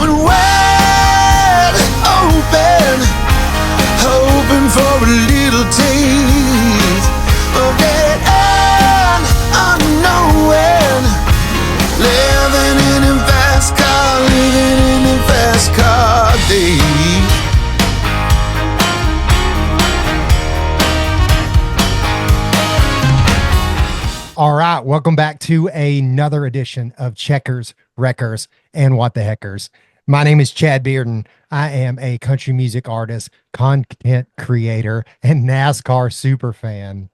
going wide open, hoping for a little taste of that unknown. Living in a fast car, living in a fast car days. All right, welcome back to another edition of Checkers, Wreckers, and What the Heckers. My name is Chad Bearden. I am a country music artist, content creator, and NASCAR super fan.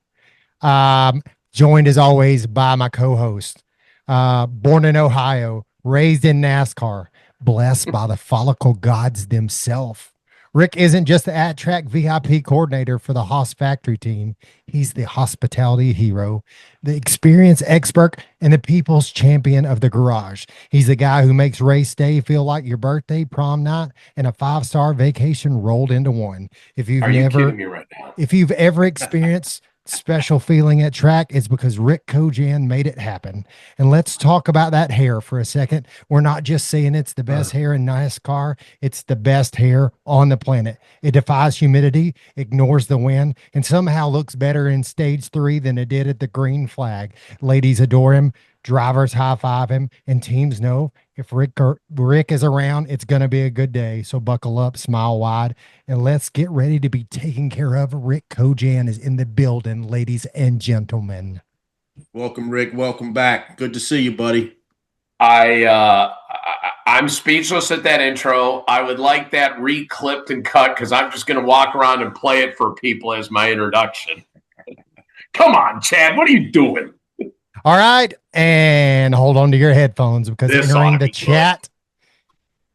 Joined as always by my co-host, born in Ohio, raised in NASCAR, blessed by the follicle gods themselves. Rick isn't just the at-track VIP coordinator for the Haas factory team. He's the hospitality hero, the experience expert, and the people's champion of the garage. He's the guy who makes race day feel like your birthday, prom night, and a five-star vacation rolled into one. Are you kidding me right now? If you've ever experienced special feeling at track, it's because Rick Kojan made it happen. And let's talk about that hair for a second. We're not just saying it's the best hair in NASCAR, it's the best hair on the planet. It defies humidity, ignores the wind, and somehow looks better in stage 3 than it did at the green flag. Ladies adore him, drivers high five him, and teams know if Rick is around, it's going to be a good day. So buckle up, smile wide, and let's get ready to be taken care of. Rick Kojan is in the building, ladies and gentlemen. Welcome, Rick. Welcome back. Good to see you, buddy. I'm speechless at that intro. I would like that re-clipped and cut because I'm just going to walk around and play it for people as my introduction. Come on, Chad. What are you doing? All right, and hold on to your headphones because entering the chat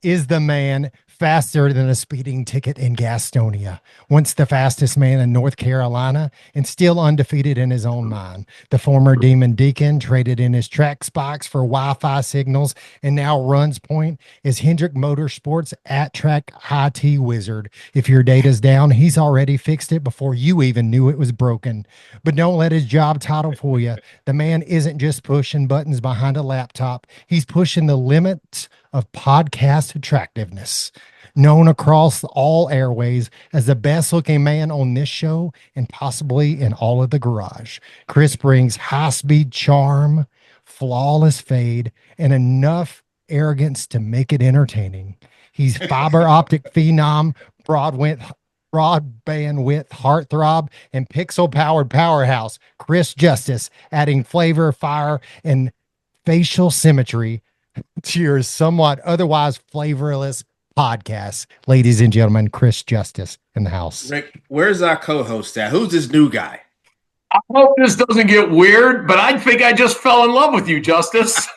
is the man faster than a speeding ticket in Gastonia, once the fastest man in North Carolina and still undefeated in his own mind. The former Demon Deacon traded in his track spikes for Wi-Fi signals and now runs point is Hendrick Motorsports at-track IT wizard. If your data's down, he's already fixed it before you even knew it was broken. But don't let his job title fool you. The man isn't just pushing buttons behind a laptop. He's pushing the limits of podcast attractiveness. Known across all airways as the best looking man on this show and possibly in all of the garage, Chris brings high speed charm, flawless fade, and enough arrogance to make it entertaining. He's fiber optic phenom, broadband width heartthrob, and pixel powered powerhouse, Chris Justice, adding flavor, fire, and facial symmetry to your somewhat otherwise flavorless podcast. Ladies and gentlemen, Chris Justice in the house. Rick, where's our co-host at? Who's this new guy? I hope this doesn't get weird, but I think I just fell in love with you, Justice.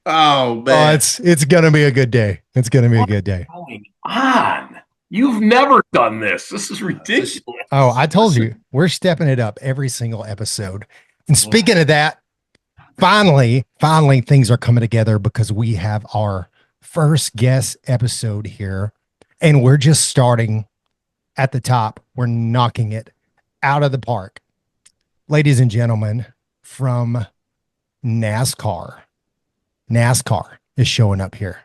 Oh, man. It's gonna be a good day. It's gonna be a good day. What's going on? You've never done this. This is ridiculous. Oh, I told you, we're stepping it up every single episode. And speaking of that, finally, things are coming together because we have our first guest episode here, and we're just starting at the top. We're knocking it out of the park. Ladies and gentlemen, from NASCAR is showing up here.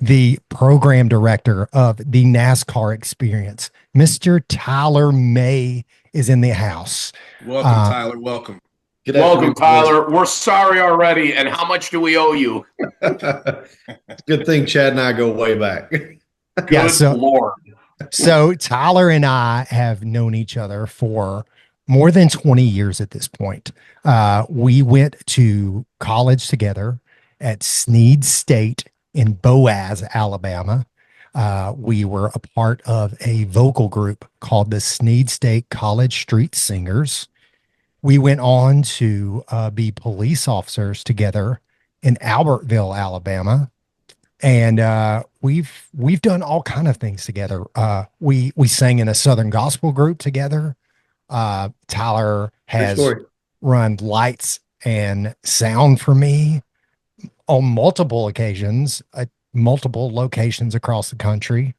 The program director of the NASCAR Experience, Mr. Tyler May, is in the house. Welcome, Tyler. Welcome. Welcome, Tyler. We're sorry already. And how much do we owe you? Good thing Chad and I go way back. Yeah, Lord. So Tyler and I have known each other for more than 20 years at this point. We went to college together at Sneed State in Boaz, Alabama. We were a part of a vocal group called the Sneed State College Street Singers. We went on to be police officers together in Albertville, Alabama. And we've done all kind of things together. We sang in a Southern gospel group together. Tyler has run lights and sound for me on multiple occasions, multiple locations across the country.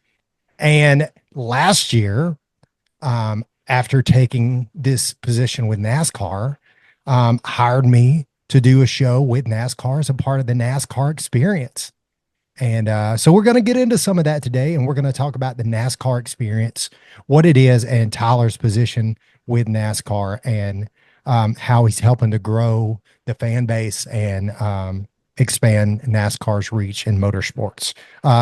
And last year, after taking this position with NASCAR, hired me to do a show with NASCAR as a part of the NASCAR Experience. And so we're going to get into some of that today, and we're going to talk about the NASCAR Experience, what it is, and Tyler's position with NASCAR, and how he's helping to grow the fan base and expand NASCAR's reach in motorsports.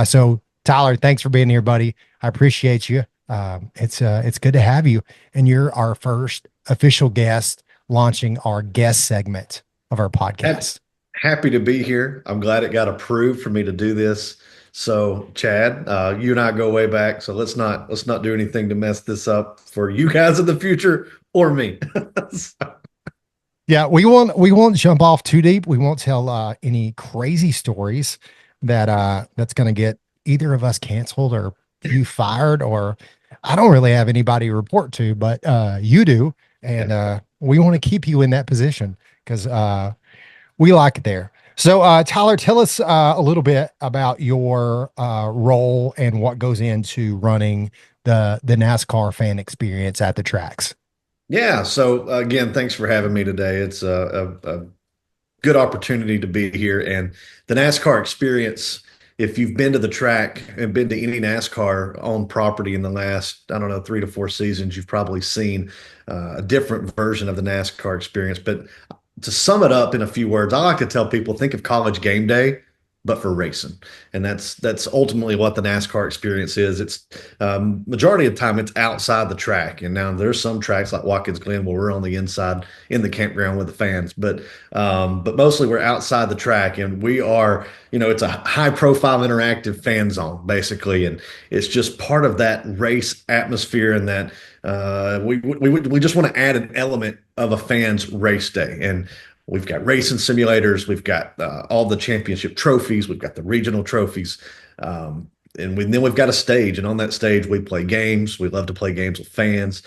So Tyler, thanks for being here, buddy. I appreciate you. It's good to have you, and you're our first official guest launching our guest segment of our podcast. Happy to be here. I'm glad it got approved for me to do this. So, Chad, you and I go way back. So let's not do anything to mess this up for you guys in the future or me. Yeah, we won't jump off too deep. We won't tell any crazy stories that's going to get either of us canceled or you fired, or I don't really have anybody to report to, but you do, and we want to keep you in that position because we like it there. So, Tyler, tell us a little bit about your role and what goes into running the NASCAR fan experience at the tracks. Yeah. So again, thanks for having me today. It's a good opportunity to be here. And the NASCAR Experience, if you've been to the track and been to any NASCAR on property in the last, I don't know, 3 to 4 seasons, you've probably seen a different version of the NASCAR Experience. But to sum it up in a few words, I like to tell people, think of college game day, but for racing. And that's ultimately what the NASCAR Experience is. It's majority of the time it's outside the track. And now there's some tracks like Watkins Glen where we're on the inside in the campground with the fans, but mostly we're outside the track, and we are, it's a high profile interactive fan zone basically. And it's just part of that race atmosphere, and that we just want to add an element of a fan's race day. And we've got racing simulators, we've got all the championship trophies, we've got the regional trophies, and then we've got a stage. And on that stage, we play games. We love to play games with fans.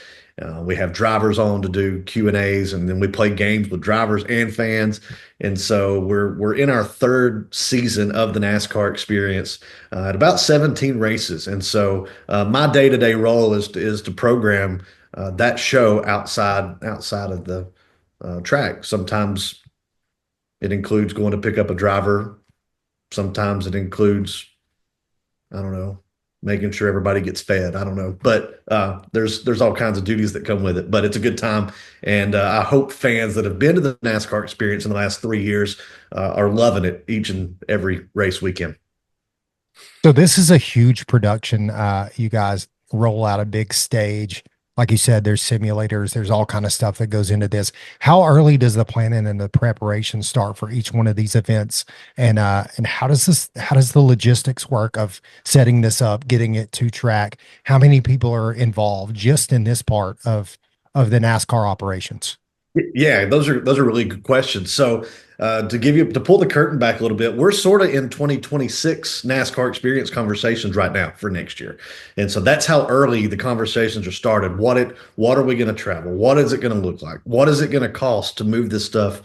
We have drivers on to do Q&As, and then we play games with drivers and fans. And so we're in our 3rd season of the NASCAR Experience at about 17 races. And so my day-to-day role is to program that show outside of the track. Sometimes it includes going to pick up a driver. Sometimes it includes, I don't know, making sure everybody gets fed. I don't know, but there's all kinds of duties that come with it. But it's a good time, and I hope fans that have been to the NASCAR Experience in the last 3 years are loving it each and every race weekend. So this is a huge production. You guys roll out a big stage. Like you said, there's simulators, there's all kind of stuff that goes into this. How early does the planning and the preparation start for each one of these events? And how does the logistics work of setting this up, getting it to track? How many people are involved just in this part of the NASCAR operations? Yeah, those are really good questions. So to pull the curtain back a little bit, we're sort of in 2026 NASCAR Experience conversations right now for next year. And so that's how early the conversations are started. What are we going to travel? What is it going to look like? What is it going to cost to move this stuff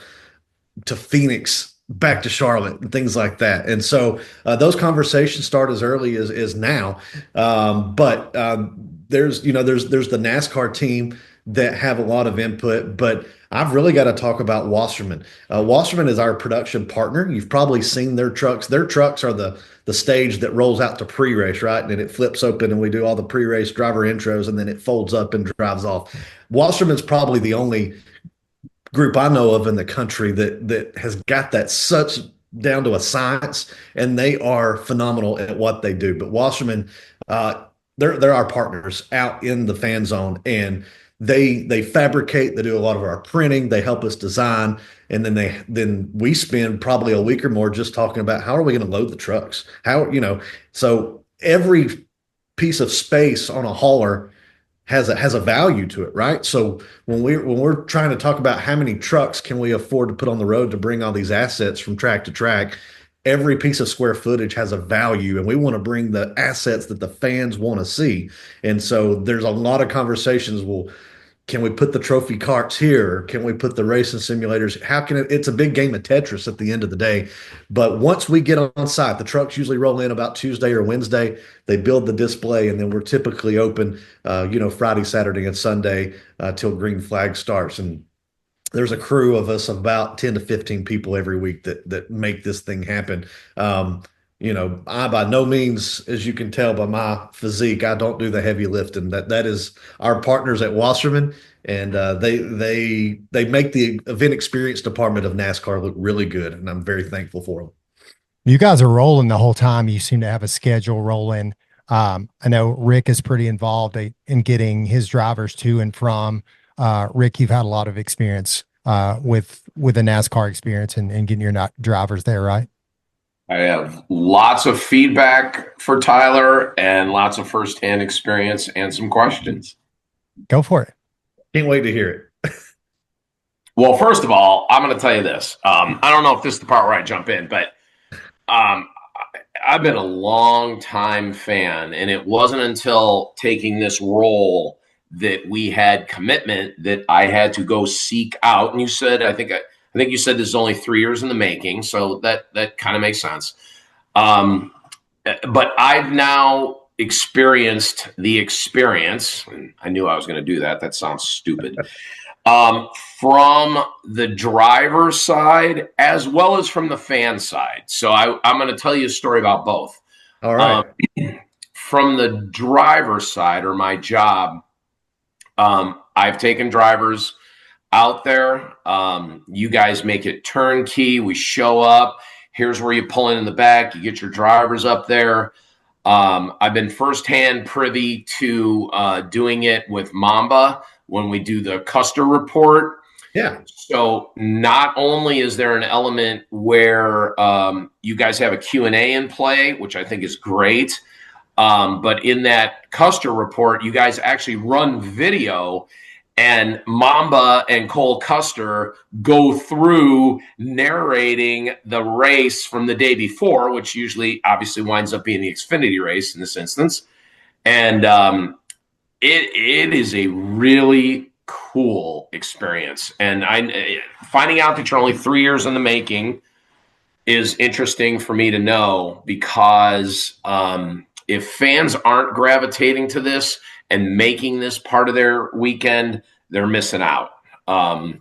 to Phoenix, back to Charlotte, and things like that? And so those conversations start as early as now. But there's the NASCAR team that have a lot of input, but I've really got to talk about Wasserman. Wasserman is our production partner. You've probably seen their trucks. Their trucks are the stage that rolls out to pre-race, right? And then it flips open and we do all the pre-race driver intros, and then it folds up and drives off. Wasserman's probably the only group I know of in the country that has got that such down to a science, and they are phenomenal at what they do. But Wasserman, they're our partners out in the fan zone, and they fabricate, they do a lot of our printing, they help us design, and then we spend probably a week or more just talking about how are we going to load the trucks, so every piece of space on a hauler has a value to it, right? So when we're trying to talk about how many trucks can we afford to put on the road to bring all these assets from track to track, every piece of square footage has a value, and we want to bring the assets that the fans want to see. And so there's a lot of conversations. Well, can we put the trophy carts here? Can we put the racing simulators? It's a big game of Tetris at the end of the day. But once we get on site, the trucks usually roll in about Tuesday or Wednesday. They build the display, and then we're typically open, Friday, Saturday, and Sunday till green flag starts. And there's a crew of us, about 10 to 15 people every week that make this thing happen. I by no means, as you can tell by my physique, I don't do the heavy lifting. That is our partners at Wasserman, and they make the event experience department of NASCAR look really good, and I'm very thankful for them. You guys are rolling the whole time. You seem to have a schedule rolling. I know Rick is pretty involved in getting his drivers to and from. Rick, you've had a lot of experience with the NASCAR experience and getting your drivers there, right? I have lots of feedback for Tyler and lots of firsthand experience and some questions. Go for it. Can't wait to hear it. Well, first of all, I'm going to tell you this. I don't know if this is the part where I jump in, but I've been a long time fan, and it wasn't until taking this role that we had commitment that I had to go seek out. And you said, I think you said this is only 3 years in the making, so that kind of makes sense. But I've now experienced the experience, and I knew I was going to do that. That sounds stupid. From the driver's side as well as from the fan side. So I'm going to tell you a story about both. All right. From the driver's side, or my job, I've taken drivers out there. You guys make it turnkey. We show up. Here's where you pull in the back. You get your drivers up there. I've been firsthand privy to doing it with Mamba when we do the Custer report. Yeah. So not only is there an element where you guys have a Q&A in play, which I think is great, but in that Custer report, you guys actually run video, and Mamba and Cole Custer go through narrating the race from the day before, which usually obviously winds up being the Xfinity race in this instance. And it is a really cool experience. And finding out that you're only 3 years in the making is interesting for me to know, because if fans aren't gravitating to this and making this part of their weekend, they're missing out. I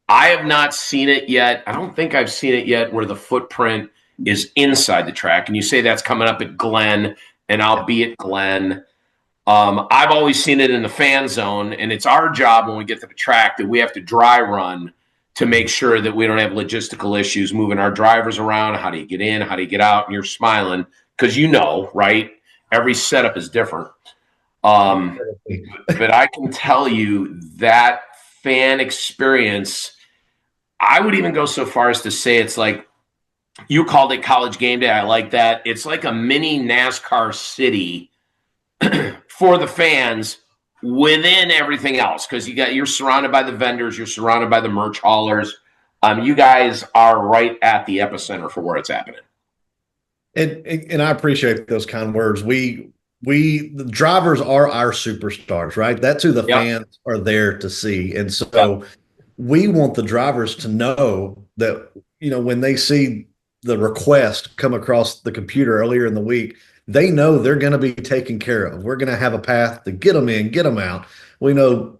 have not seen it yet. I don't think I've seen it yet where the footprint is inside the track. And you say that's coming up at Glen, and I'll be at Glen. I've always seen it in the fan zone, and it's our job when we get to the track that we have to dry run to make sure that we don't have logistical issues moving our drivers around. How do you get in? How do you get out? And you're smiling because right? Every setup is different. But I can tell you that fan experience, I would even go so far as to say it's like, you called it college game day. I like that. It's like a mini NASCAR city for the fans within everything else, because you're surrounded by the vendors, you're surrounded by the merch haulers. You guys are right at the epicenter for where it's happening. And I appreciate those kind words. The drivers are our superstars, right? That's who the fans are there to see. And so we want the drivers to know that, when they see the request come across the computer earlier in the week, they know they're going to be taken care of. We're going to have a path to get them in, get them out. We know,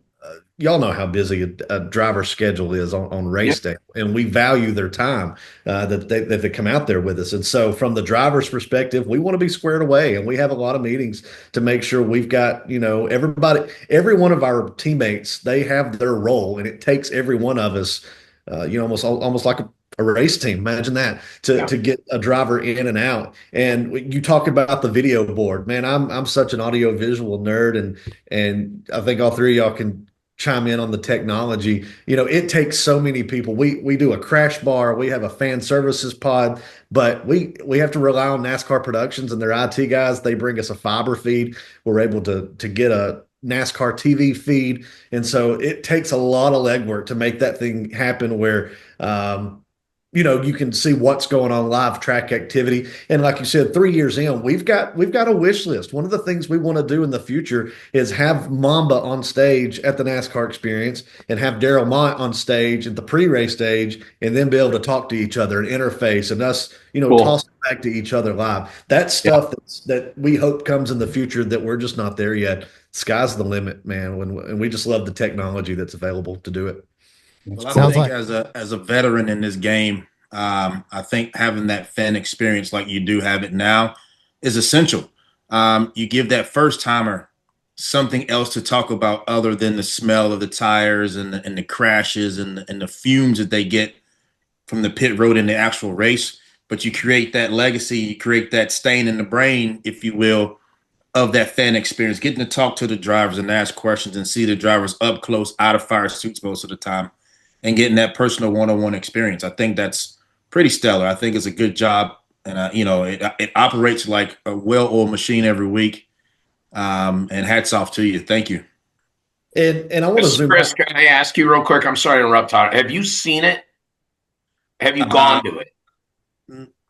y'all know how busy a driver's schedule is on race day, and we value their time that they come out there with us. And so from the driver's perspective, we want to be squared away, and we have a lot of meetings to make sure we've got, every one of our teammates, they have their role, and it takes every one of us, almost like a race team. Imagine that to get a driver in and out. And you talk about the video board, man. I'm such an audio visual nerd, and I think all three of y'all can chime in on the technology. It takes so many people. We do a crash bar, we have a fan services pod, but we have to rely on NASCAR Productions and their IT guys. They bring us a fiber feed. We're able to get a NASCAR TV feed, and so it takes a lot of legwork to make that thing happen where you can see what's going on, live track activity. And like you said, 3 years in, we've got a wish list. One of the things we want to do in the future is have Mamba on stage at the NASCAR Experience and have Daryl Mott on stage at the pre-race stage, and then be able to talk to each other and interface, and us, Cool. Toss it back to each other live. That's stuff that we hope comes in the future, that we're just not there yet. Sky's the limit, man. And we just love the technology that's available to do it. Well, I Sounds think like as a veteran in this game, I think having that fan experience like you do have it now is essential. You give that first timer something else to talk about other than the smell of the tires and the crashes and the fumes that they get from the pit road in the actual race. But you create that legacy, you create that stain in the brain, if you will, of that fan experience, getting to talk to the drivers and ask questions and see the drivers up close, out of fire suits most of the time, and getting that personal one-on-one experience. I think that's pretty stellar. I think it's a good job, and it operates like a well-oiled machine every week. And hats off to you. Thank you. And I want to zoom Chris, out. can I ask you real quick? I'm sorry to interrupt, Tyler. Have you seen it? Have you Uh, gone to it?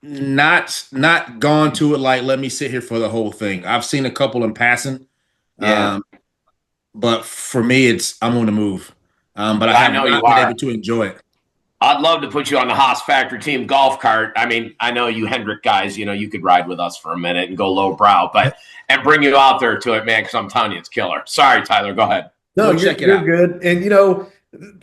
not gone to it like let me sit here for the whole thing. I've seen a couple in passing, Yeah, but for me, it's I'm on the move. But I I have know you not been are. able to enjoy it. I'd love to put you on the Haas Factory team golf cart. I mean, I know you Hendrick guys, you could ride with us for a minute and go low brow, but and bring you out there to it, man, because I'm telling you, it's killer. Sorry, Tyler, go ahead. No, Go you're check it you're out. good. And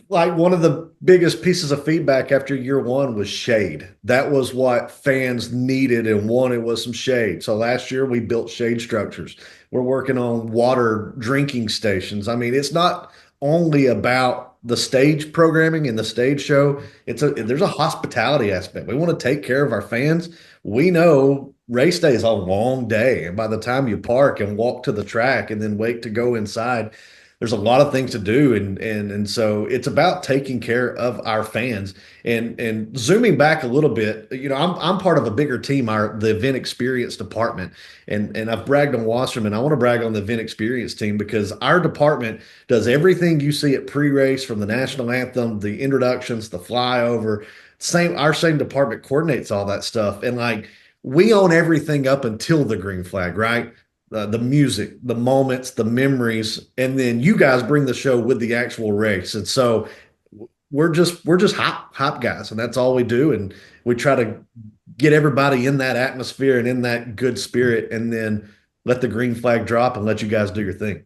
like one of the biggest pieces of feedback after year one was shade. That was what fans needed and wanted was some shade. So last year we built shade structures. We're working on water drinking stations. I mean, it's not only about the stage programming and the stage show. There's a hospitality aspect. We want to take care of our fans. We know race day is a long day, and by the time you park and walk to the track and then wait to go inside, there's a lot of things to do, and so it's about taking care of our fans. And zooming back a little bit, I'm part of a bigger team, the event experience department, and I've bragged on Wasserman. I want to brag on the event experience team because our department does everything you see at pre-race, from the national anthem, the introductions, the flyover. Our same department coordinates all that stuff, and like we own everything up until the green flag, right? The music, the moments, the memories, and then you guys bring the show with the actual race. And so we're just hop guys, and that's all we do. And we try to get everybody in that atmosphere and in that good spirit, and then let the green flag drop and let you guys do your thing.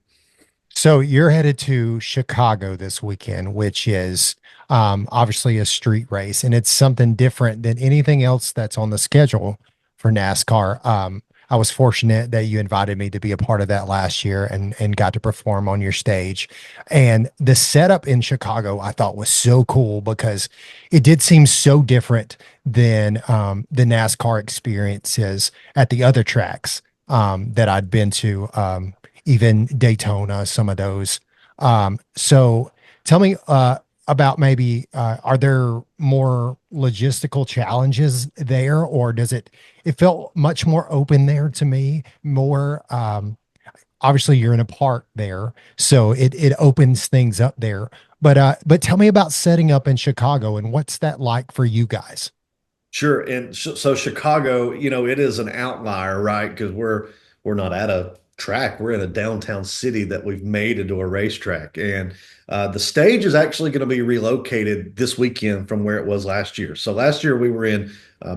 so. You're headed to Chicago this weekend, which is obviously a street race, and it's something different than anything else that's on the schedule for NASCAR. I was fortunate that you invited me to be a part of that last year and got to perform on your stage. And the setup in Chicago I thought was so cool because it did seem so different than the NASCAR experiences at the other tracks that I'd been to, even Daytona, some of those. So tell me about maybe are there more logistical challenges there, or does it felt much more open there to me, more obviously you're in a park there, so it opens things up there. But tell me about setting up in Chicago and what's that like for you guys? Sure. And so Chicago, it is an outlier, right? Because we're not at a track. We're in a downtown city that we've made into a racetrack. And the stage is actually going to be relocated this weekend from where it was last year. So last year we were in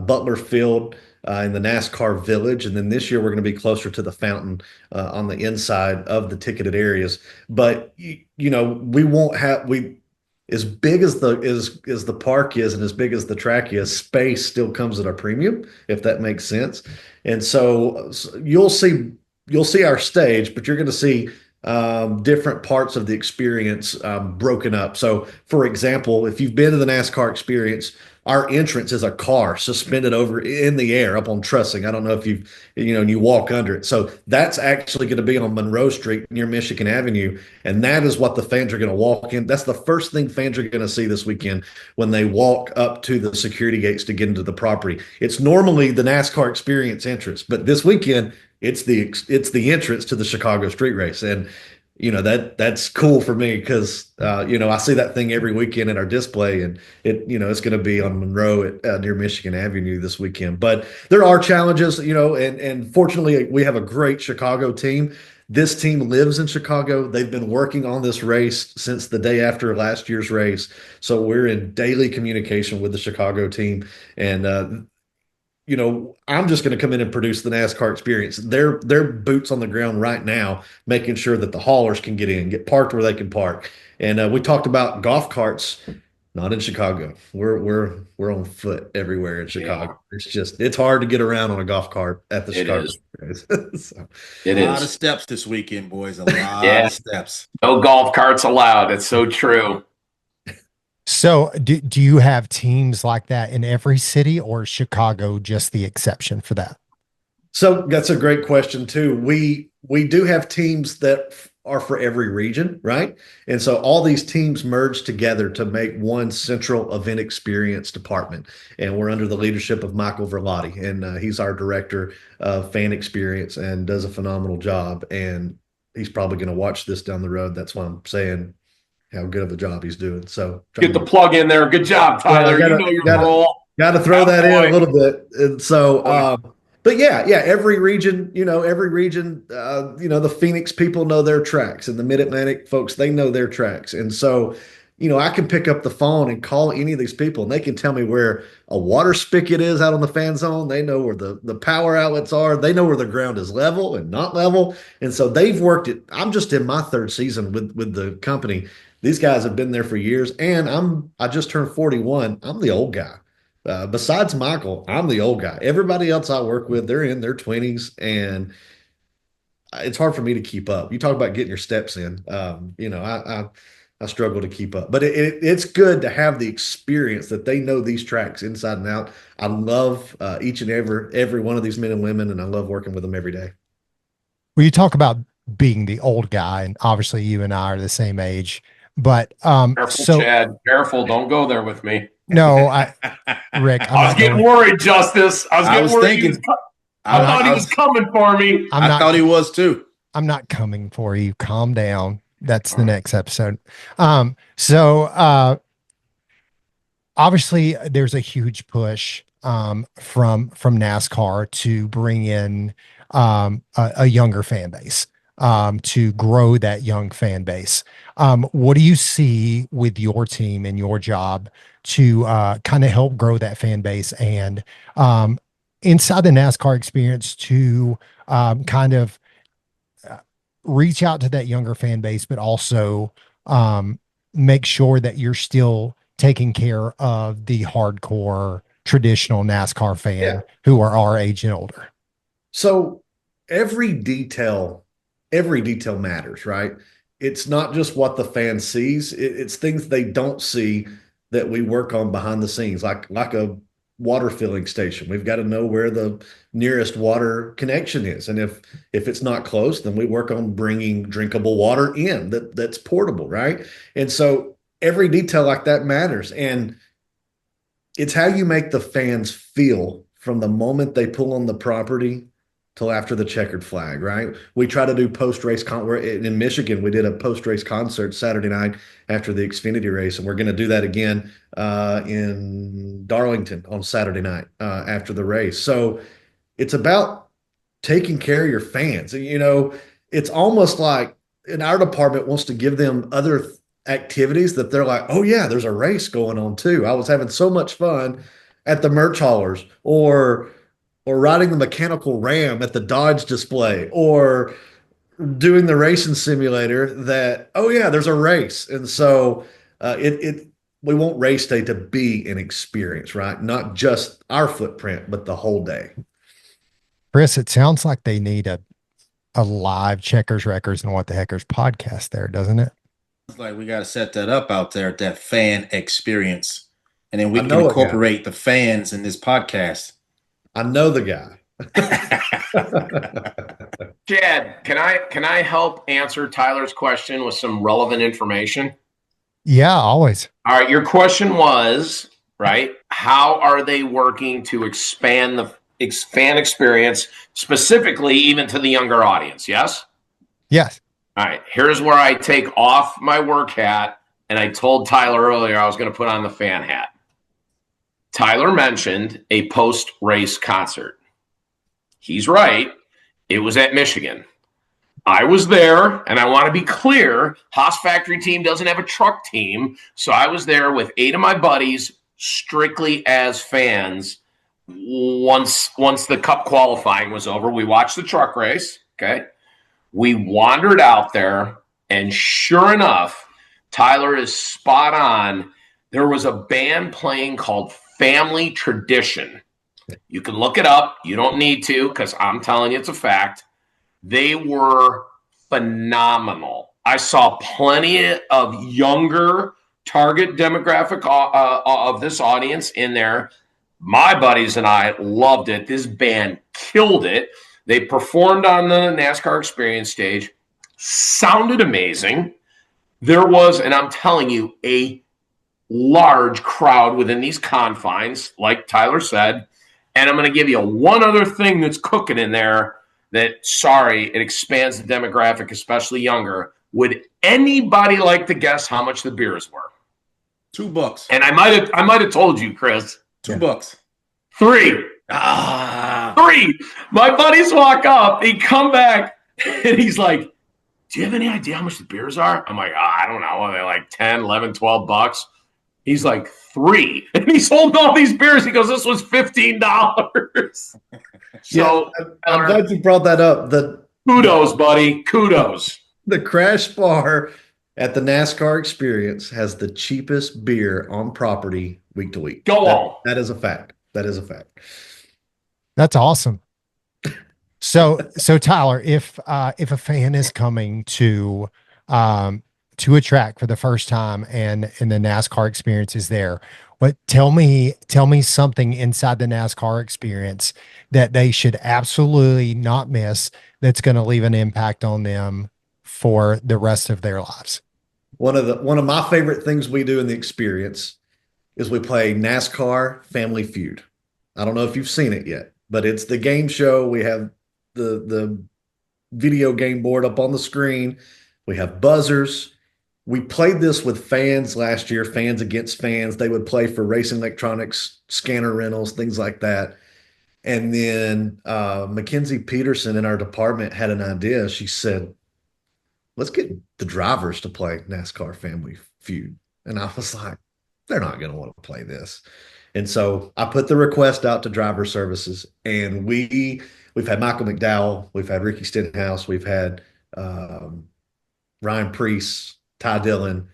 Butler Field in the NASCAR Village, and then this year we're going to be closer to the fountain on the inside of the ticketed areas. But we won't have we as big as the park is and as big as the track is, space still comes at a premium, if that makes sense. And so you'll see our stage, but you're going to see different parts of the experience broken up. So, for example, if you've been to the NASCAR experience, our entrance is a car suspended over in the air up on trussing. I don't know if and you walk under it. So that's actually going to be on Monroe Street near Michigan Avenue. And that is what the fans are going to walk in. That's the first thing fans are going to see this weekend when they walk up to the security gates to get into the property. It's normally the NASCAR experience entrance, but this weekend it's the entrance to the Chicago street race. And that's cool for me because I see that thing every weekend in our display, and it's going to be on Monroe near Michigan Avenue this weekend. But there are challenges, and fortunately we have a great Chicago team. This team lives in Chicago. They've been working on this race since the day after last year's race, so we're in daily communication with the Chicago team. And I'm just going to come in and produce the NASCAR experience. They're boots on the ground right now, making sure that the haulers can get parked where they can park. And we talked about golf carts. Not in Chicago. We're on foot everywhere in Yeah, Chicago. It's hard to get around on a golf cart at the it Chicago is. Experience. So, A It lot of is. steps this weekend, boys. A lot Yeah. of steps. No golf carts allowed. It's so true. So, do you have teams like that in every city, or is Chicago just the exception for that? so that's a great question too. We do have teams that are for every region, right? And so all these teams merge together to make one central event experience department. And we're under the leadership of Michael Verlotti, and he's our director of fan experience and does a phenomenal job. And he's probably going to watch this down the road. That's why I'm saying how good of a job he's doing. So Get the plug in there. Good job, yeah, Tyler. You know your gotta role. gotta throw that in a Boy. little bit. And so, Boy. but yeah, every region, the Phoenix people know their tracks, and the Mid Atlantic folks they know their tracks, and so. I can pick up the phone and call any of these people, and they can tell me where a water spigot is out on the fan zone. They know where the power outlets are. They know where the ground is level and not level. And so they've worked it. I'm just in my third season with the company. These guys have been there for years, and I just turned 41. I'm the old guy. Besides Michael, I'm the old guy. Everybody else I work with, they're in their 20s, and it's hard for me to keep up. You talk about getting your steps in. I struggle to keep up, but it's good to have the experience that they know these tracks inside and out. I love each and every one of these men and women, and I love working with them every day. Well, you talk about being the old guy, and obviously you and I are the same age, but Careful, Chad. Careful. Don't go there with me. no, Rick, I was getting worried, Justice. I was getting worried. I thought he was coming for me. I thought he was too. I'm not coming for you. Calm down. That's the next episode. So obviously there's a huge push from NASCAR to bring in a younger fan base, to grow that young fan base. What do you see with your team and your job to kind of help grow that fan base, and inside the NASCAR experience to kind of reach out to that younger fan base, but also make sure that you're still taking care of the hardcore traditional NASCAR fan who are our age and older? So every detail matters, right? It's not just what the fan sees, it's things they don't see that we work on behind the scenes, like a water filling station. We've got to know where the nearest water connection is. And if it's not close, then we work on bringing drinkable water in that's portable, right? And so every detail like that matters. And it's how you make the fans feel from the moment they pull on the property till after the checkered flag, right? We try to do post-race in Michigan. We did a post-race concert Saturday night after the Xfinity race, and we're going to do that again in Darlington on Saturday night after the race. So it's about taking care of your fans. And, it's almost like in our department wants to give them other activities that they're like, oh yeah, there's a race going on too. I was having so much fun at the merch haulers, or riding the mechanical ram at the Dodge display, or doing the racing simulator that, oh yeah, there's a race. And so we want race day to be an experience, right? Not just our footprint, but the whole day. Chris, it sounds like they need a live Checkers, Wreckers, and What the Heckers podcast there, doesn't it? It's like we got to set that up out there, that fan experience. And then we can incorporate the fans in this podcast. I know the guy. Chad, can I help answer Tyler's question with some relevant information? Yeah, always. All right, your question was, right, how are they working to expand the fan experience, specifically even to the younger audience? Yes? Yes. All right, here's where I take off my work hat, and I told Tyler earlier I was going to put on the fan hat. Tyler mentioned a post-race concert. He's right. It was at Michigan. I was there, and I want to be clear, Haas Factory team doesn't have a truck team, so I was there with 8 of my buddies strictly as fans. Once the cup qualifying was over, we watched the truck race, okay? We wandered out there, and sure enough, Tyler is spot on. there was a band playing called Family Tradition. You can look it up. You don't need to, because I'm telling you it's a fact. They were phenomenal. I saw plenty of younger target demographic of this audience in there. My buddies and I loved it. This band killed it. They performed on the NASCAR Experience stage, sounded amazing. There was, and I'm telling you, a large crowd within these confines, like Tyler said. And I'm going to give you one other thing that's cooking in there that, sorry, it expands the demographic, especially younger. Would anybody like to guess how much the beers were? $2. And I might have told you, Chris. $2. 3. 3. My buddies walk up, they come back, and he's like, do you have any idea how much the beers are? I'm like, I don't know. Are they like 10, 11, 12 bucks? He's like, 3. And he's holding all these beers. He goes, this was $15. So yeah, I'm glad you brought that up. Kudos, buddy. Kudos. The Crash Bar at the NASCAR Experience has the cheapest beer on property week to week. Go on. That is a fact. That is a fact. That's awesome. So Tyler, if a fan is coming to a track for the first time and the NASCAR Experience is there, tell me something inside the NASCAR Experience that they should absolutely not miss that's going to leave an impact on them for the rest of their lives. One of my favorite things we do in the Experience is we play NASCAR Family Feud. I don't know if you've seen it yet, but it's the game show. We have the video game board up on the screen. We have buzzers. We played this with fans last year, fans against fans. They would play for Racing Electronics, scanner rentals, things like that. And then Mackenzie Peterson in our department had an idea. She said, let's get the drivers to play NASCAR Family Feud. And I was like, they're not going to want to play this. And so I put the request out to driver services, and we've had Michael McDowell, we've had Ricky Stenhouse, we've had Ryan Preece, Ty Dillon,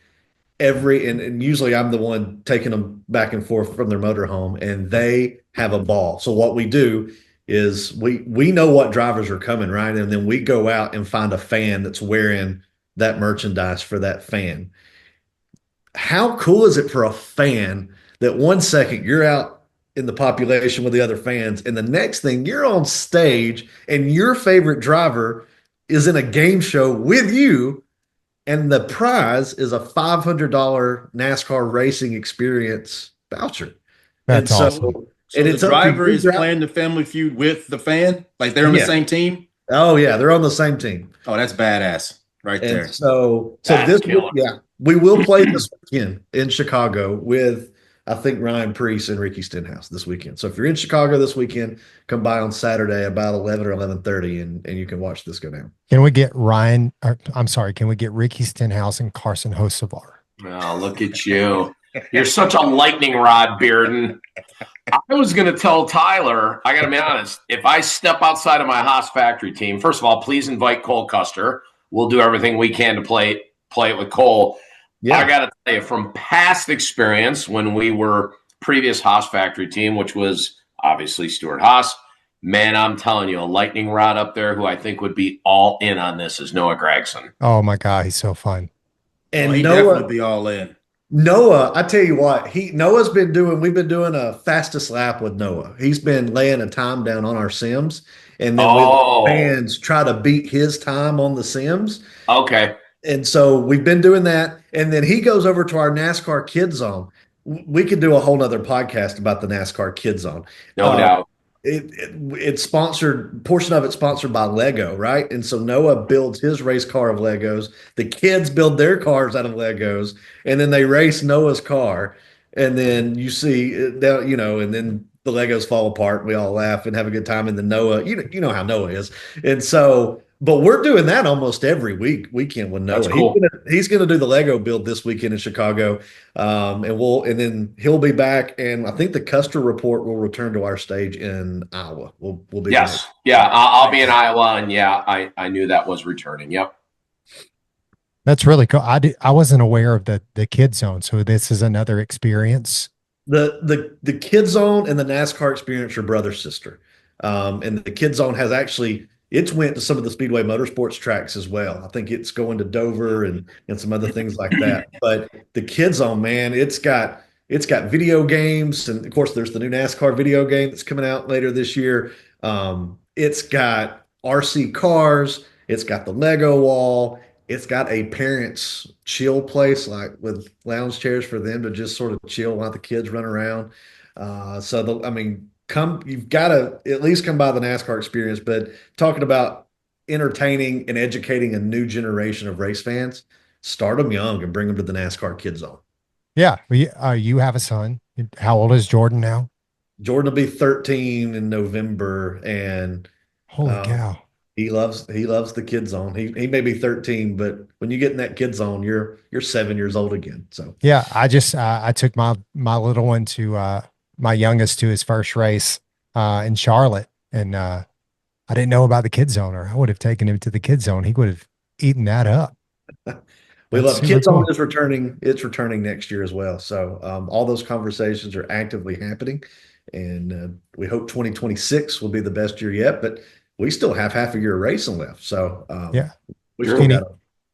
and usually I'm the one taking them back and forth from their motorhome, and they have a ball. So what we do is we know what drivers are coming, right? And then we go out and find a fan that's wearing that merchandise for that fan. How cool is it for a fan that 1 second you're out in the population with the other fans, and the next thing you're on stage and your favorite driver is in a game show with you, and the prize is a $500 NASCAR Racing Experience voucher. That's awesome. So the driver is playing the Family Feud with the fan? Like they're on the same team? Oh, yeah, they're on the same team. Oh, that's badass right there. And so we will play this weekend in Chicago with, I think, Ryan Preece and Ricky Stenhouse this weekend. So if you're in Chicago this weekend, come by on Saturday about 11 or 11:30, and you can watch this go down. Can we get can we get Ricky Stenhouse and Carson Hocevar? Oh, look at you. You're such a lightning rod, Bearden. I was going to tell Tyler, I got to be honest, if I step outside of my Haas factory team, first of all, please invite Cole Custer. We'll do everything we can to play it with Cole. Yeah. I got to tell you, from past experience when we were previous Haas factory team, which was obviously Stuart Haas, man, I'm telling you, a lightning rod up there who I think would be all in on this is Noah Gragson. Oh, my God, he's so fun. And he Noah definitely be all in. Noah, I tell you what, we've been doing a fastest lap with Noah. He's been laying a time down on our sims, and then fans try to beat his time on the sims. Okay. And so we've been doing that. And then he goes over to our NASCAR Kids Zone. We could do a whole nother podcast about the NASCAR Kids Zone. No doubt. It's sponsored, portion of it's sponsored by Lego, right? And so Noah builds his race car of Legos. The kids build their cars out of Legos, and then they race Noah's car. And then you see, and then the Legos fall apart. We all laugh and have a good time. And then Noah, you know how Noah is. And so, but we're doing that almost every weekend with Noah. That's cool. He's gonna do the Lego build this weekend in Chicago, and then he'll be back. And I think the Custer Report will return to our stage in Iowa. We'll be I'll be in Iowa, and I knew that was returning. Yep. That's really cool. I wasn't aware of the kid zone, so this is another experience. The Kid Zone and the NASCAR Experience are brother sister. And the Kid Zone has actually it's went to some of the Speedway Motorsports tracks as well. I think it's going to Dover and some other things like that. But the Kid Zone, man, it's got video games, and of course there's the new NASCAR video game that's coming out later this year. It's got RC cars, it's got the Lego wall, it's got a parents chill place like with lounge chairs for them to just sort of chill while the kids run around. I mean, you've got to at least come by the NASCAR experience. But talking about entertaining and educating a new generation of race fans, start them young and bring them to the NASCAR Kid Zone. Yeah, you have a son. How old is Jordan now? Jordan will be 13 in November, and Holy cow! he loves the Kid Zone. He may be 13, but when you get in that Kid Zone, you're 7 years old again. So yeah, I took my little one to my youngest to his first race in Charlotte, and I didn't know about the Kid Zone, or I would have taken him to the Kid Zone. He would have eaten that up. we That's love super Kid Zone cool. is returning. It's returning next year as well. So all those conversations are actively happening, and we hope 2026 will be the best year yet. But we still have half a year of racing left. So Yeah. we still got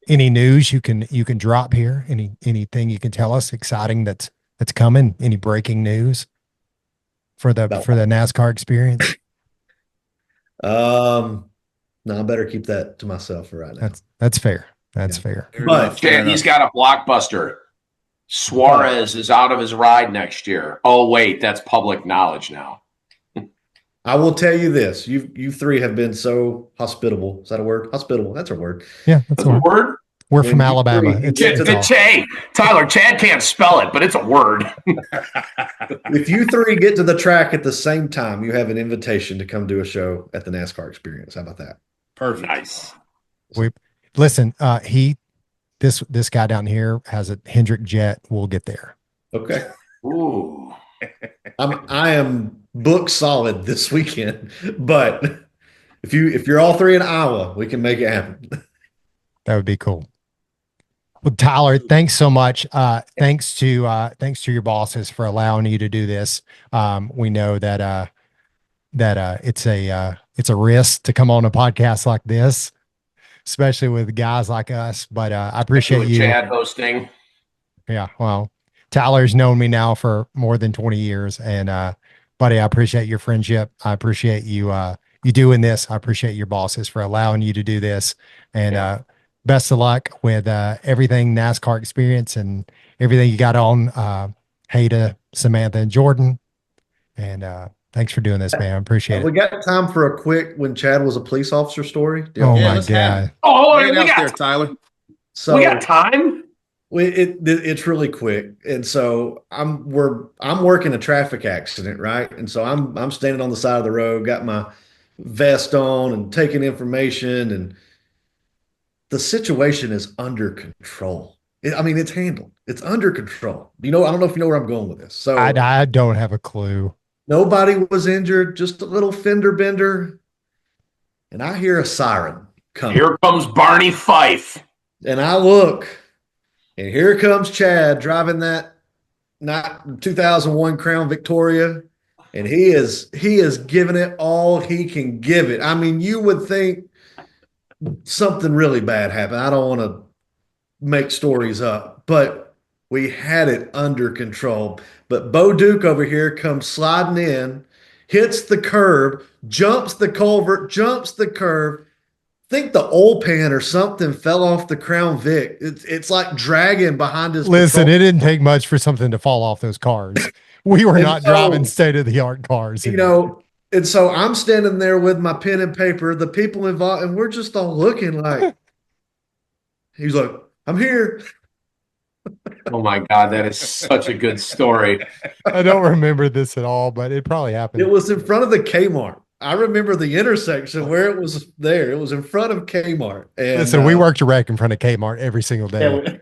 Any news you can drop here? Anything you can tell us exciting that's coming? Any breaking news for the NASCAR experience? No, I better keep that to myself for right now. That's fair. That's fair. But Chad, he's got a blockbuster. Suarez is out of his ride next year. Oh, wait, that's public knowledge now. I will tell you this: you three have been so hospitable. Is that a word? Hospitable. That's a word. Yeah, that's a word. We're from Alabama. Tyler, Chad can't spell it, but it's a word. If you three get to the track at the same time, you have an invitation to come do a show at the NASCAR Experience. How about that? Perfect. Nice. Listen. This guy down here has a Hendrick jet. We'll get there. Okay. Ooh. I am booked solid this weekend, but if you're all three in Iowa, we can make it happen. That would be cool. Well, Tyler, thanks so much. Thanks to your bosses for allowing you to do this. We know that it's a risk to come on a podcast like this, especially with guys like us. But I appreciate you. Chad hosting. Yeah, well, Tyler's known me now for more than 20 years, and buddy, I appreciate your friendship. I appreciate you doing this. I appreciate your bosses for allowing you to do this, and best of luck with everything NASCAR Experience and everything you got on. Hey to Samantha and Jordan, and thanks for doing this, man. I appreciate it. We got time for a quick when Chad was a police officer story. Oh my God! Oh, we got Tyler. So we got time. It's really quick, and so I'm working a traffic accident, right? And so I'm standing on the side of the road, got my vest on, and taking information, and the situation is under control. It's handled. It's under control. I don't know if you know where I'm going with this. So I don't have a clue. Nobody was injured, just a little fender bender, and I hear a siren coming. Here comes Barney Fife, and I look. And here comes Chad driving that 2001 Crown Victoria, and he is giving it all he can give it. I mean, you would think something really bad happened. I don't want to make stories up, but we had it under control. But Bo Duke over here comes sliding in, hits the curb, jumps the culvert, jumps the curve. Think the oil pan or something fell off the Crown Vic. It's like dragging behind his. Listen, it didn't take much for something to fall off those cars. We were not driving state-of-the-art cars. And so I'm standing there with my pen and paper, the people involved, and we're just all looking like, he's like, I'm here. Oh my God, that is such a good story. I don't remember this at all, but it probably happened. It was in front of the Kmart. I remember the intersection where it was there. It was in front of Kmart. And, listen, we worked a wreck in front of Kmart every single day.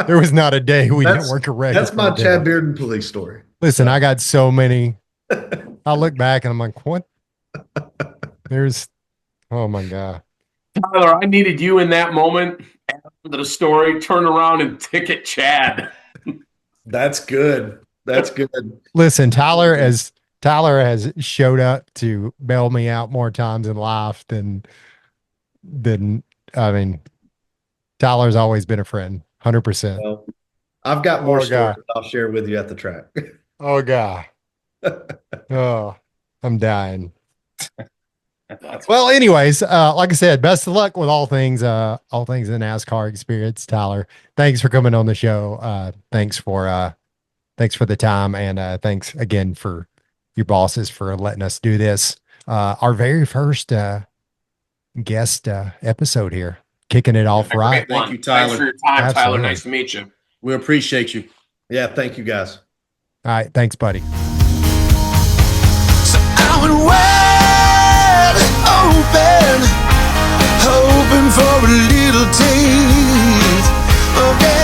There was not a day we didn't work a wreck. That's my Chad Bearden police story. Listen, I got so many. I look back and I'm like, what? Oh my God. Tyler, I needed you in that moment. The story, turn around and ticket Chad. That's good. That's good. Listen, Tyler has showed up to bail me out more times in life than I mean, Tyler's always been a friend, 100%. Well, I've got more Oh, stories God. I'll share with you at the track. Oh God. Oh, I'm dying. Well, anyways, like I said, best of luck with all things the NASCAR experience, Tyler. Thanks for coming on the show. Thanks for the time, and thanks again for your bosses for letting us do this. Our very first guest episode here, kicking it off right. Thank you, Tyler. Thanks for your time, Absolutely. Tyler. Nice to meet you. We appreciate you. Yeah, thank you guys. All right, thanks, buddy. So I went wide open, hoping for a little taste of that